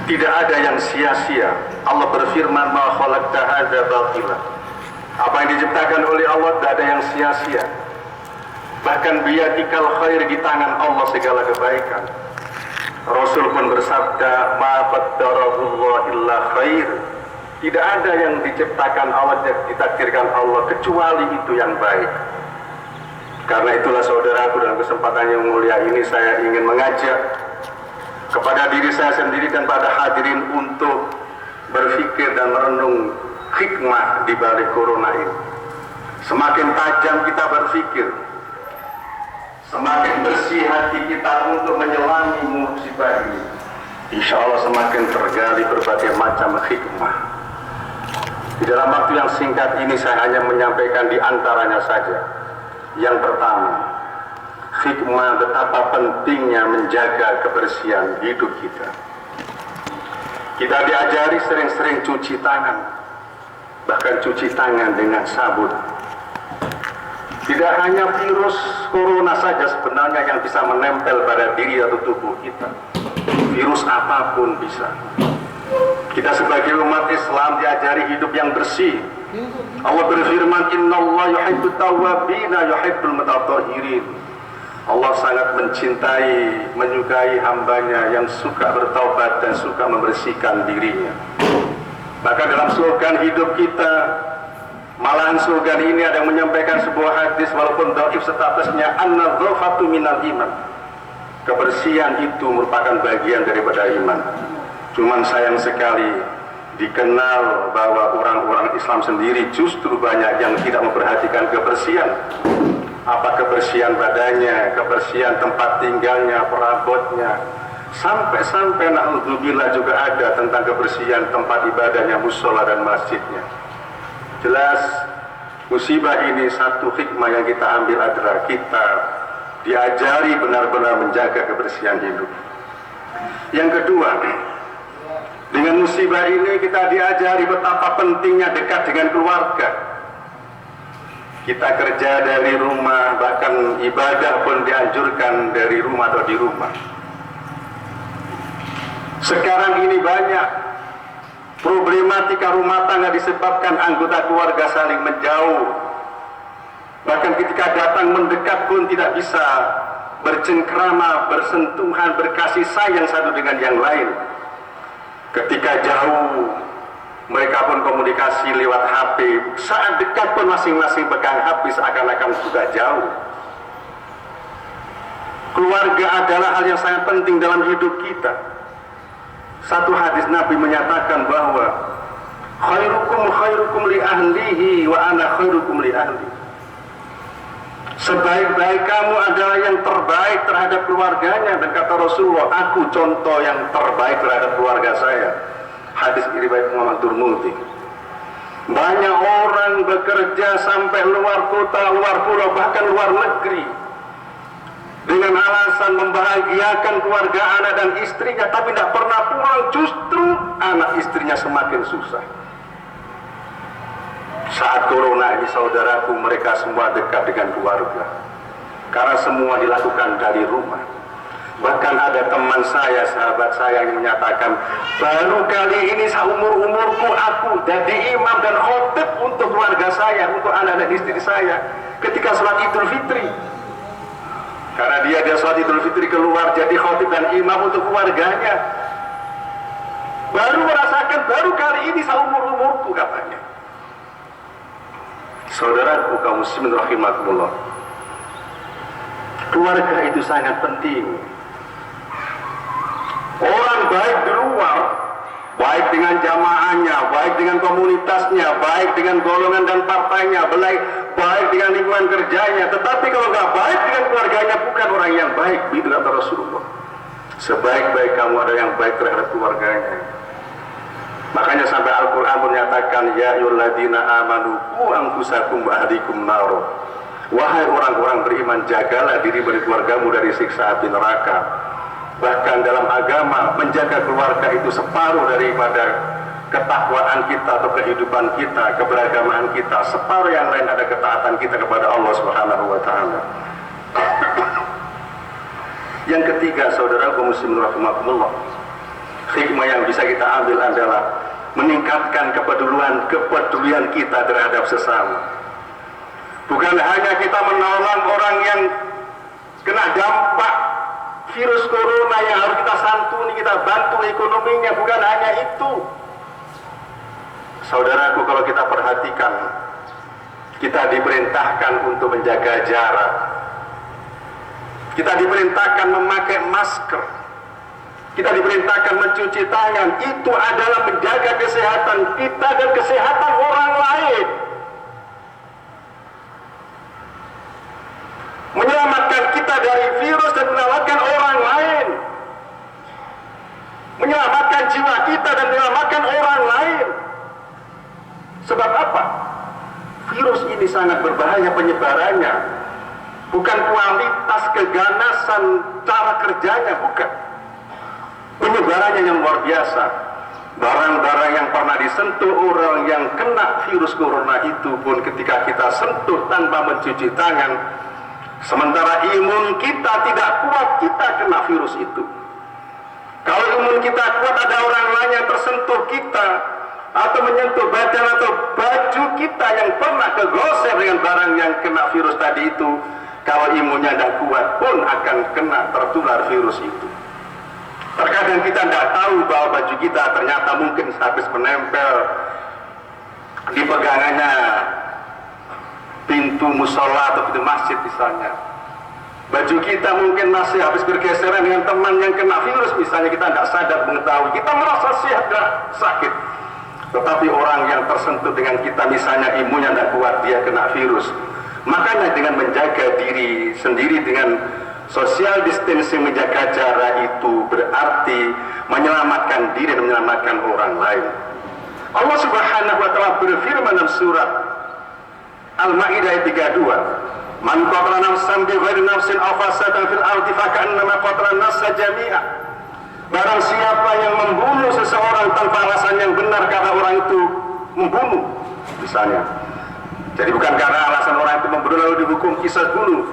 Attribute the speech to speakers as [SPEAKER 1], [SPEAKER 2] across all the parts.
[SPEAKER 1] Tidak ada yang sia-sia. Allah berfirman, ma khalaqta hadza batila. Apa yang diciptakan oleh Allah tidak ada yang sia-sia. Bahkan biyadikal khair, di tangan Allah segala kebaikan. Rasul pun bersabda, ma qaddarallahu illa khair. Tidak ada yang diciptakan Allah, ditakdirkan Allah kecuali itu yang baik. Karena itulah saudaraku, dalam kesempatan yang mulia ini saya ingin mengajak kepada diri saya sendiri dan pada hadirin untuk berpikir dan merenung hikmah di balik corona ini. Semakin tajam kita berpikir, semakin bersih hati kita untuk menyelami musibah ini, insya Allah semakin tergali berbagai macam hikmah. Di dalam waktu yang singkat ini saya hanya menyampaikan di antaranya saja. Yang pertama, hikmah betapa pentingnya menjaga kebersihan hidup kita. Kita diajari sering-sering cuci tangan, bahkan cuci tangan dengan sabun. Tidak hanya virus corona saja sebenarnya yang bisa menempel pada diri atau tubuh kita. Virus apapun bisa. Kita sebagai umat Islam diajari hidup yang bersih. Allah berfirman, innallaha yuhibbut tawwabina yuhibbul mutatahhirin. Allah sangat mencintai, menyukai hambanya yang suka bertaubat dan suka membersihkan dirinya. Maka dalam slogan hidup kita, malahan slogan ini ada yang menyampaikan sebuah hadis walaupun dhaif statusnya, an-nadhafatu minal iman. Kebersihan itu merupakan bagian daripada iman. Cuman sayang sekali dikenal bahwa orang-orang Islam sendiri justru banyak yang tidak memperhatikan kebersihan. Apa kebersihan badannya, kebersihan tempat tinggalnya, perabotnya, sampai na'udzubillah juga ada tentang kebersihan tempat ibadahnya, musola dan masjidnya. Jelas musibah ini satu hikmah yang kita ambil adalah kita diajari benar-benar menjaga kebersihan hidup. Yang kedua, dengan musibah ini kita diajari betapa pentingnya dekat dengan keluarga. Kita kerja dari rumah, bahkan ibadah pun dianjurkan dari rumah atau di rumah. Sekarang ini banyak problematika rumah tangga disebabkan anggota keluarga saling menjauh. Bahkan ketika datang mendekat pun tidak bisa bercengkrama, bersentuhan, berkasih sayang satu dengan yang lain. Ketika jauh, mereka pun komunikasi lewat HP. Saat dekat pun masing-masing pegang HP seakan-akan sudah jauh. Keluarga adalah hal yang sangat penting dalam hidup kita. Satu hadis Nabi menyatakan bahwa khairukum li ahlihi wa ana khairukum li ahli. Sebaik-baik kamu adalah yang terbaik terhadap keluarganya, dan kata Rasulullah, aku contoh yang terbaik terhadap keluarga saya. Hadis riwayat Muhammad Turmudi. Banyak orang bekerja sampai luar kota, luar pulau, bahkan luar negeri dengan alasan membahagiakan keluarga anak dan istrinya, tapi tidak pernah pulang. Justru anak istrinya semakin susah. Saat corona ini saudaraku, mereka semua dekat dengan keluarga karena semua dilakukan dari rumah. Bahkan ada teman saya, sahabat saya yang menyatakan, baru kali ini seumur-umurku aku jadi imam dan khotib untuk keluarga saya, untuk anak dan istri saya ketika sholat Idul Fitri. Karena dia sholat Idul Fitri keluar jadi khotib dan imam untuk keluarganya. Baru merasakan, baru kali ini seumur-umurku katanya. Saudaraku kaum muslimin rahimakumullah, keluarga itu sangat penting. Orang baik di luar, baik dengan jamaahnya, baik dengan komunitasnya, baik dengan golongan dan partainya, baik dengan lingkungan kerjanya. Tetapi kalau nggak baik dengan keluarganya, bukan orang yang baik. Begitu kata Rasulullah. Sebaik-baik kamu ada yang baik terhadap keluarganya. Makanya sampai Al-Quran menyatakan, ya ayyuhalladzina amanu qu anfusakum wa ahlikum nar. Wahai orang-orang beriman, jagalah diri dan keluargamu dari siksa api neraka. Bahkan dalam agama, menjaga keluarga itu separuh daripada ketakwaan kita atau kehidupan kita, keberagamaan kita. Separuh yang lain ada ketaatan kita kepada Allah Subhanahu wa Ta'ala. Yang ketiga, saudara kaum muslimin rahimakumullah, Hikmah yang bisa kita ambil adalah meningkatkan kepedulian kita terhadap sesama. Bukan hanya kita menolong orang yang kena dampak virus corona yang harus kita santuni, kita bantu ekonominya, bukan hanya itu. Saudaraku, kalau kita perhatikan, kita diperintahkan untuk menjaga jarak. Kita diperintahkan memakai masker. Kita diperintahkan mencuci tangan. Itu adalah menjaga kesehatan kita dan kesehatan orang lain. Menyelamatkan kita dari virus dan menyelamatkan orang lain. Menyelamatkan jiwa kita dan menyelamatkan orang lain. Sebab apa? Virus ini sangat berbahaya penyebarannya. Bukan kualitas keganasan cara kerjanya, bukan. Penyebarannya yang luar biasa. Barang-barang yang pernah disentuh orang yang kena virus corona itu pun ketika kita sentuh tanpa mencuci tangan, sementara imun kita tidak kuat, kita kena virus itu. Kalau imun kita kuat, ada orang lain yang tersentuh kita atau menyentuh badan atau baju kita yang pernah kegosir dengan barang yang kena virus tadi itu, kalau imunnya tidak kuat pun akan kena tertular virus itu. Terkadang kita tidak tahu bahwa baju kita ternyata mungkin habis menempel di pegangannya pintu musola atau pintu masjid misalnya. Baju kita mungkin masih habis bergeseran dengan teman yang kena virus misalnya, kita tidak sadar mengetahui, kita merasa sehat dan sakit. Tetapi orang yang tersentuh dengan kita misalnya imunnya tidak kuat, dia kena virus. Makanya dengan menjaga diri sendiri dengan social distancing, menjaga jarak itu berarti menyelamatkan diri dan menyelamatkan orang lain. Allah Subhanahu wa taala berfirman dalam surat Al-Maidah ayat 32, "Man qatala nafsan bighairi nafsin aw fasadan fil ardi faka'annama qatala an-nasa jami'a." Barang siapa yang membunuh seseorang tanpa alasan yang benar karena orang itu membunuh misalnya. Jadi bukan karena alasan orang itu membunuh lalu dihukum kisah bunuh,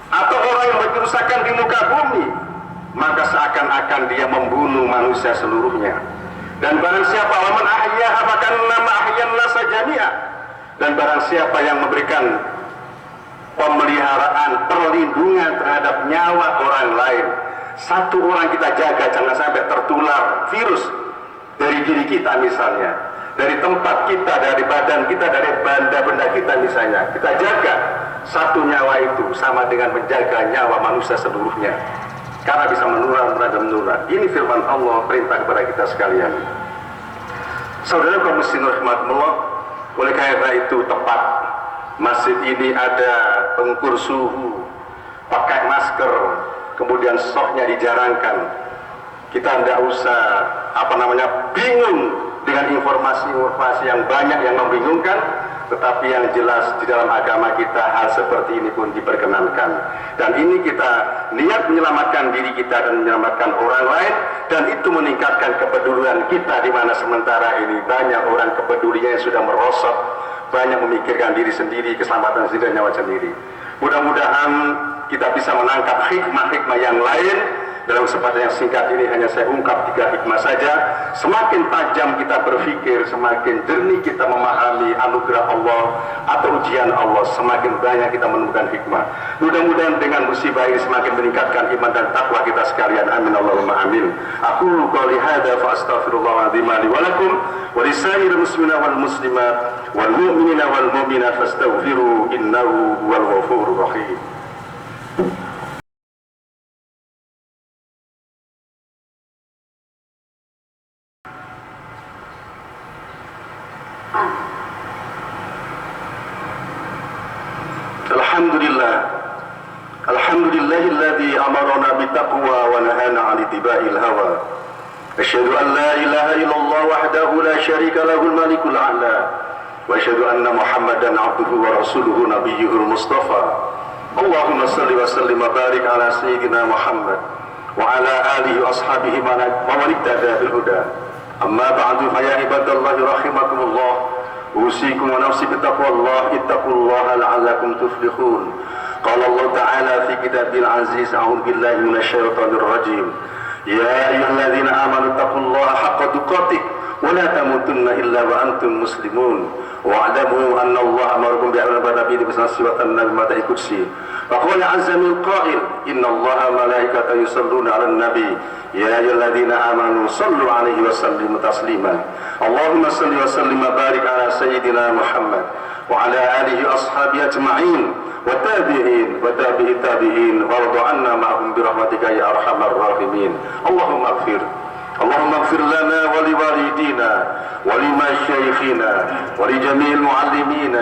[SPEAKER 1] atau orang yang berkerusakan di muka bumi, maka seakan-akan dia membunuh manusia seluruhnya. Dan barang siapa waman ahyaha fakannama ahyan nasa jami'a, dan barang siapa yang memberikan pemeliharaan, perlindungan terhadap nyawa orang lain, satu orang kita jaga jangan sampai tertular virus dari diri kita misalnya, dari tempat kita, dari badan kita, dari benda-benda kita misalnya, kita jaga satu nyawa itu sama dengan menjaga nyawa manusia seluruhnya, karena bisa menular dan menular. Ini firman Allah, perintah kepada kita sekalian. Saudara kaum muslimin rahimakumullah, oleh karena itu tepat masjid ini ada pengukur suhu, pakai masker, kemudian soknya dijarangkan. Kita tidak usah bingung dengan informasi-informasi yang banyak yang membingungkan, tetapi yang jelas di dalam agama kita hal seperti ini pun diperkenankan. Dan ini kita niat menyelamatkan diri kita dan menyelamatkan orang lain, dan itu meningkatkan kepedulian kita, di mana sementara ini banyak orang kepeduliannya sudah merosot, banyak memikirkan diri sendiri, keselamatan sendiri dan nyawa sendiri. Mudah-mudahan kita bisa menangkap hikmah-hikmah yang lain. Dalam kesempatan yang singkat ini hanya saya ungkap 3 hikmah saja. Semakin tajam kita berpikir, semakin jernih kita memahami anugerah Allah atau ujian Allah, semakin banyak kita menemukan hikmah. Mudah-mudahan dengan musibah ini semakin meningkatkan iman dan takwa kita sekalian. Amin Allahumma amin. Aku qouli hadza fa astaghfirullahaladzim li wa lakum wa lisairil muslimina wal muslimat wal mu'minina wal mu'minat fastaghfiru innahu huwal ghafurur rahim. Alhamdulillahilladzi amarna bittaqwa wa nahana 'anil ittiba'il hawa. Asyhadu an la ilaha illallah wahdahu la syarika lahul malikul a'la. Wa asyhadu anna Muhammadan 'abduhu wa rasuluhu nabiyyuhul mustafa. Allahumma shalli wa sallim wa barik ala sayyidina Muhammad wa ala alihi wa ashabihi wa man ihtada bil huda. Amma ba'du fa ya ibadallahi rahimakumullah. Usikum wa nafsi bittaqwallah, ittaqullaha la'allakum tuflihun. Qala Allah Ta'ala fi kitabil aziz, a'udzu billahi minasyaitonir rajim. يا أيها الذين آمنوا اتقوا الله حق تقاته ولا تموتن إلا وأنتم مسلمون واعلموا أن الله أمركم بأمر النبي بسنة النبي متى كرسي فقال عز من قائل إن الله ملائكته يصلون على النبي يا أيها الذين آمنوا صلوا عليه وسلموا تسليما اللهم صل وسلم وبارك على سيدنا محمد وعلى آله وأصحابه أجمعين والتابعين وتابع التابعين وارض عنا معهم برحمتك يا أرحم الراحمين اللهم اغفر لنا ولوالدينا ولمشايخنا ولجميع المعلمين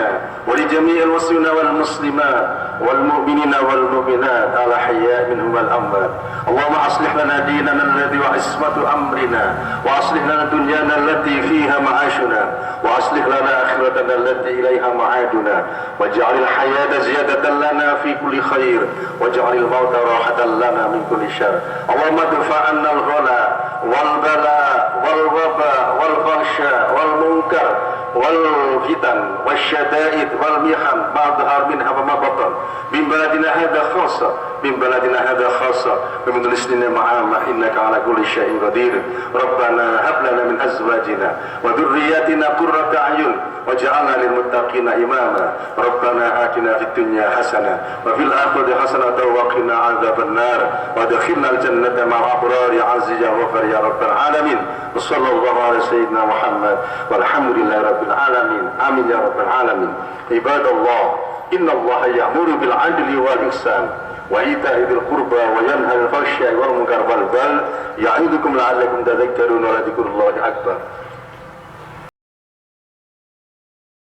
[SPEAKER 1] ولجميع المسلمين والمسلمات والمؤمنين والمؤمنات الأحياء منهم والأموات اللهم أصلح لنا ديننا الذي وعصمة أمرنا وأصلح لنا دنيانا التي فيها معاشنا وأصلح لنا آخرتنا التي إليها معادنا واجعل الحياة زيادة لنا في كل خير واجعل الموت راحة لنا من كل شر اللهم ادفع عنا الغلا والبلاء والوباء والفحشاء والمنكر والفتن والشدائد والمحن ما ظهر منها وما بطن من بلدنا هذا خاصة ومن المسلمين معامة إنك على كل شيء قدير ربنا هب لنا من أزواجنا وذرياتنا قرة أعين واجعلنا للمتقين إماما ربنا آتنا في الدنيا حسنة وفي الآخرة حسنة وقنا عذاب النار وادخلنا الجنة مع الأبرار عز وجل يا رب العالمين وصلى الله على سيدنا محمد والحمد لله رب العالمين آمين يا رب العالمين عباد الله إن الله يأمر بالعدل والإحسان وإيتاء ذي القربى وينهى عن الفحشاء والمنكر والبغي يعظكم لعلكم تذكرون ولذكر الله أكبر